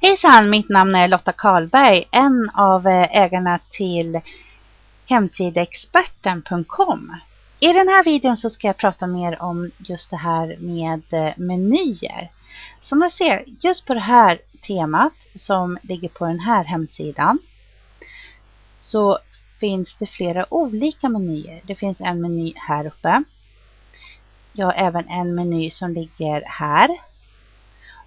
Hejsan, mitt namn är Lotta Karlberg, en av ägarna till hemsidaexperten.com. I den här videon så ska jag prata mer om just det här med menyer. Som ni ser, just på det här temat som ligger på den här hemsidan så finns det flera olika menyer. Det finns en meny här uppe. Jag har även en meny som ligger här.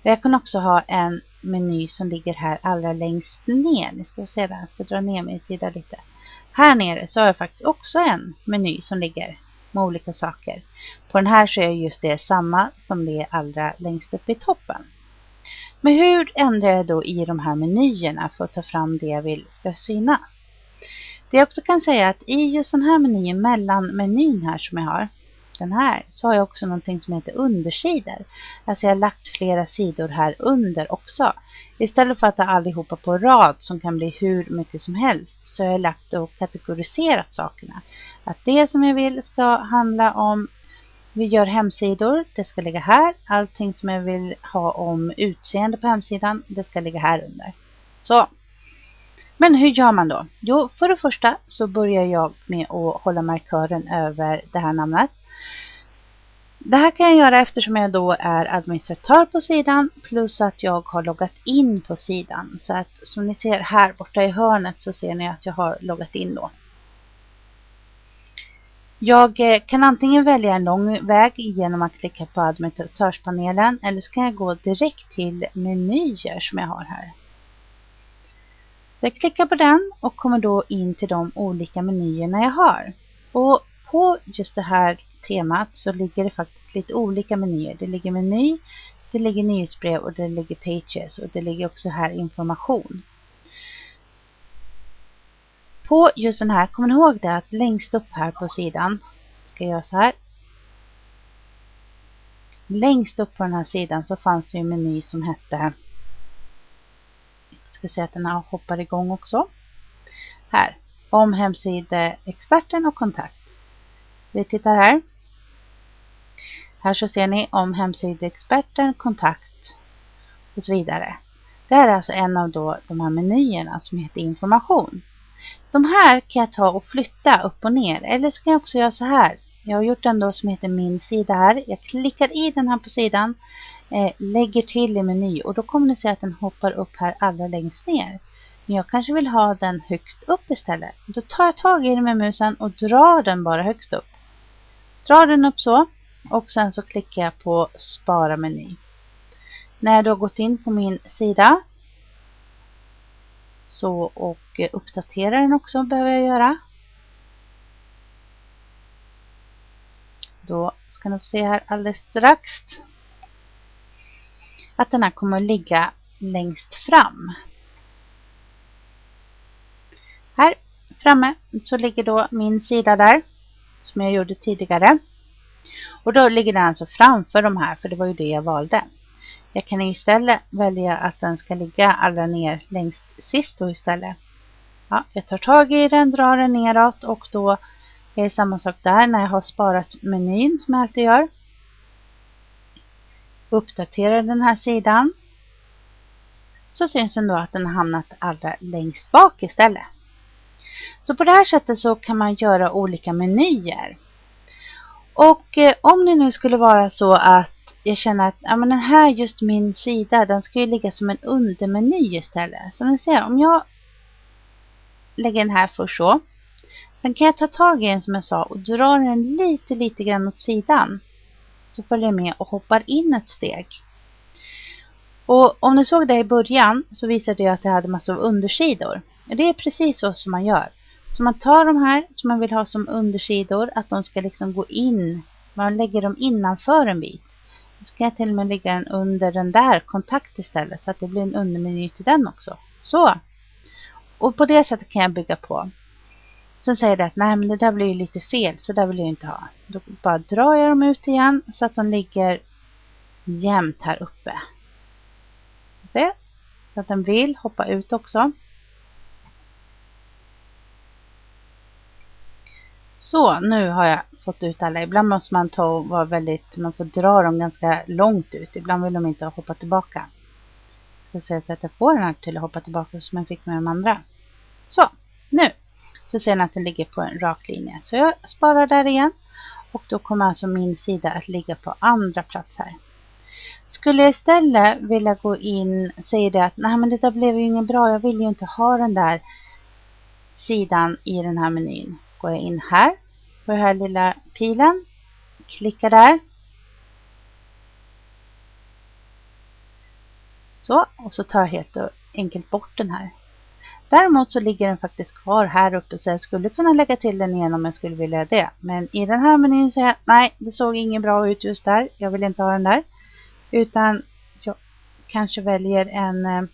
Och jag kan också ha en meny som ligger här allra längst ner. Ni ska se där, jag ska dra ner min sida lite. Här nere så har jag faktiskt också en meny som ligger med olika saker. På den här så är just det samma som det är allra längst upp i toppen. Men hur ändrar jag då i de här menyerna för att ta fram det jag vill ska synas? Det jag också kan säga att i just den här menyn, mellan menyn här som jag har, den här, så har jag också någonting som heter undersidor. Alltså jag har lagt flera sidor här under också. Istället för att ha allihopa på rad som kan bli hur mycket som helst, så har jag lagt och kategoriserat sakerna. Att det som jag vill ska handla om, vi gör hemsidor, det ska ligga här. Allting som jag vill ha om utseende på hemsidan, det ska ligga här under. Så. Men hur gör man då? Jo, för det första så börjar jag med att hålla markören över det här namnet. Det här kan jag göra eftersom jag då är administratör på sidan plus att jag har loggat in på sidan. Så att som ni ser här borta i hörnet så ser ni att jag har loggat in då. Jag kan antingen välja en lång väg genom att klicka på administratörspanelen eller så kan jag gå direkt till menyer som jag har här. Så jag klickar på den och kommer då in till de olika menyerna jag har. Och på just det här temat så ligger det faktiskt lite olika menyer. Det ligger meny, det ligger nyhetsbrev och det ligger pages och det ligger också här information. På just den här, kommer ni ihåg det att längst upp här på sidan, ska jag göra så här. Längst upp på den här sidan så fanns det en meny som hette, jag ska se att den här hoppar igång också. Här, om hemsidaexperten och kontakt. Vi tittar här. Här så ser ni om hemsidaexperten, kontakt och så vidare. Det här är alltså en av då de här menyerna som heter information. De här kan jag ta och flytta upp och ner. Eller så kan jag också göra så här. Jag har gjort en då som heter min sida här. Jag klickar i den här på sidan. Lägger till i meny. Och då kommer ni se att den hoppar upp här allra längst ner. Men jag kanske vill ha den högst upp istället. Då tar jag tag i den med musen och drar den bara högst upp. Drar den upp så. Och sen så klickar jag på spara meny. När jag då gått in på min sida. Så och uppdatera den också behöver jag göra. Då ska ni få se här alldeles strax. Att den här kommer att ligga längst fram. Här framme så ligger då min sida där. Som jag gjorde tidigare. Och då ligger den alltså framför de här. För det var ju det jag valde. Jag kan istället välja att den ska ligga allra ner längst sist då istället. Ja, jag tar tag i den, drar den neråt och då är det samma sak där när jag har sparat menyn som jag alltid gör. Uppdaterar den här sidan. Så syns den då att den har hamnat allra längst bak istället. Så på det här sättet så kan man göra olika menyer. Och om det nu skulle vara så att jag känner att ja, men den här just min sida, den ska ju ligga som en undermeny istället. Så ni ser, om jag lägger den här först så. Sen kan jag ta tag i den som jag sa och dra den lite grann åt sidan. Så följer jag med och hoppar in ett steg. Och om ni såg det i början så visade jag att jag hade massor av undersidor. Och det är precis så som man gör. Så man tar de här som man vill ha som undersidor, att de ska liksom gå in. Man lägger dem innanför en bit. Så ska jag till och med lägga den under den där kontakt istället. Så att det blir en undermeny till den också. Så. Och på det sättet kan jag bygga på. Sen säger det att nej men det där blir ju lite fel. Så där vill jag inte ha. Då bara drar jag dem ut igen. Så att de ligger jämnt här uppe. Så att den vill hoppa ut också. Så, nu har jag fått ut alla. Ibland måste man man får dra dem ganska långt ut. Ibland vill de inte hoppa tillbaka. ska se så att jag får den här till att hoppa tillbaka som jag fick med de andra. Så, nu så ser ni att den ligger på en rak linje. Så jag sparar där igen. Och då kommer alltså min sida att ligga på andra plats här. Skulle jag istället vilja gå in och säga det att nej men det där blev ju ingen bra. Jag vill ju inte ha den där sidan i den här menyn. Går jag in här på den här lilla pilen. Klickar där. Så, och så tar jag helt enkelt bort den här. Däremot så ligger den faktiskt kvar här uppe så jag skulle kunna lägga till den igen om jag skulle vilja det. Men i den här menyn så jag, nej, det såg inget bra ut just där. Jag vill inte ha den där. Utan jag kanske väljer en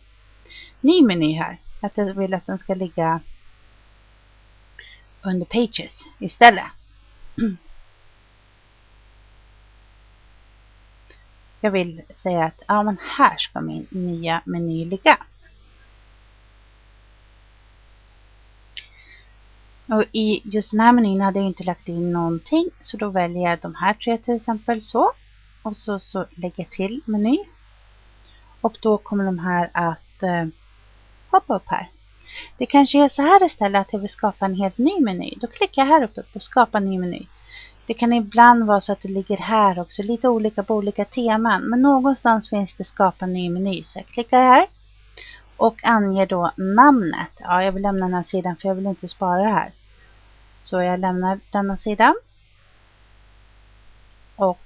ny meny här. Att jag vill att den ska ligga under pages istället. Jag vill säga att ja, men här ska min nya meny ligga. Och i just den här menyn hade jag inte lagt in någonting. Så då väljer jag de här tre till exempel så. Och så lägger jag till meny. Och då kommer de här att hoppa upp här. Det kanske är så här istället att jag vill skapa en helt ny meny. Då klickar jag här uppe på skapa ny meny. Det kan ibland vara så att det ligger här också. Lite olika på olika teman. Men någonstans finns det skapa ny meny. Så jag klickar här. Och anger då namnet. Ja, jag vill lämna den här sidan för jag vill inte spara det här. Så jag lämnar denna sidan. Och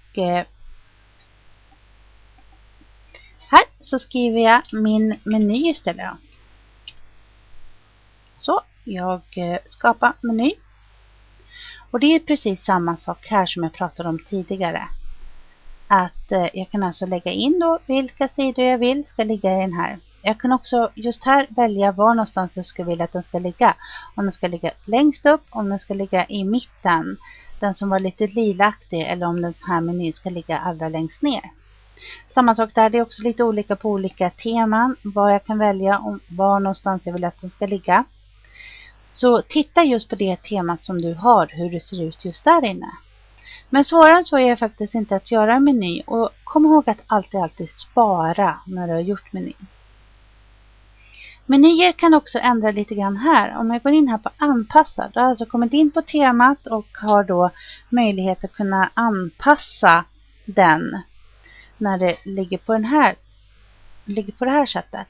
här så skriver jag min meny istället då. Så, jag skapar meny. Och det är precis samma sak här som jag pratade om tidigare. Att jag kan alltså lägga in då vilka sidor jag vill ska ligga i den här. Jag kan också just här välja var någonstans jag ska vilja att den ska ligga. Om den ska ligga längst upp, om den ska ligga i mitten. Den som var lite lilaktig eller om den här menyn ska ligga allra längst ner. Samma sak där, det är också lite olika på olika teman. Vad jag kan välja om var någonstans jag vill att den ska ligga. Så titta just på det temat som du har, hur det ser ut just där inne. Men svårare så är faktiskt inte att göra en meny. Och kom ihåg att alltid spara när du har gjort menyn. Menyer kan också ändra lite grann här. Om jag går in här på anpassa. Då har jag alltså kommit in på temat och har då möjlighet att kunna anpassa den när det ligger på det här sättet.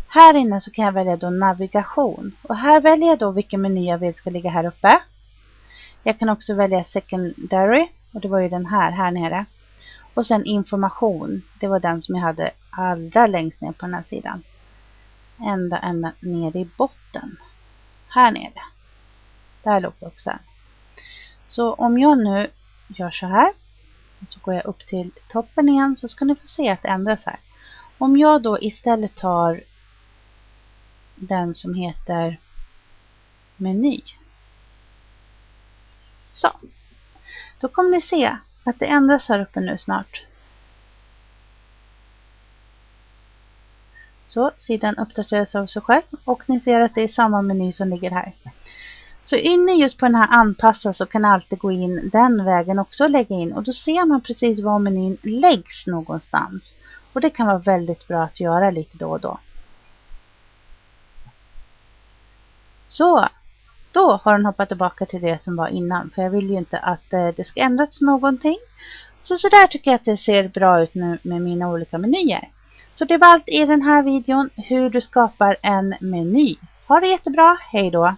Här inne så kan jag välja då navigation. Och här väljer jag då vilken meny jag vill ska ligga här uppe. Jag kan också välja secondary. Och det var ju den här nere. Och sen information. Det var den som jag hade allra längst ner på den här sidan. Ända ner i botten. Här nere. Där låg det också. Så om jag nu gör så här. Så går jag upp till toppen igen. Så ska ni få se att det ändras här. Om jag då istället tar den som heter meny. Så. Då kommer ni se att det ändras här uppe nu snart. Så sidan uppdateras av sig själv och ni ser att det är samma meny som ligger här. Så inne just på den här anpassa så kan alltid gå in den vägen också och lägga in. Och då ser man precis var menyn läggs någonstans. Och det kan vara väldigt bra att göra lite då och då. Så, då har den hoppat tillbaka till det som var innan. För jag vill ju inte att det ska ändras någonting. Så där tycker jag att det ser bra ut nu med mina olika menyer. Så det var allt i den här videon hur du skapar en meny. Ha det jättebra, hej då!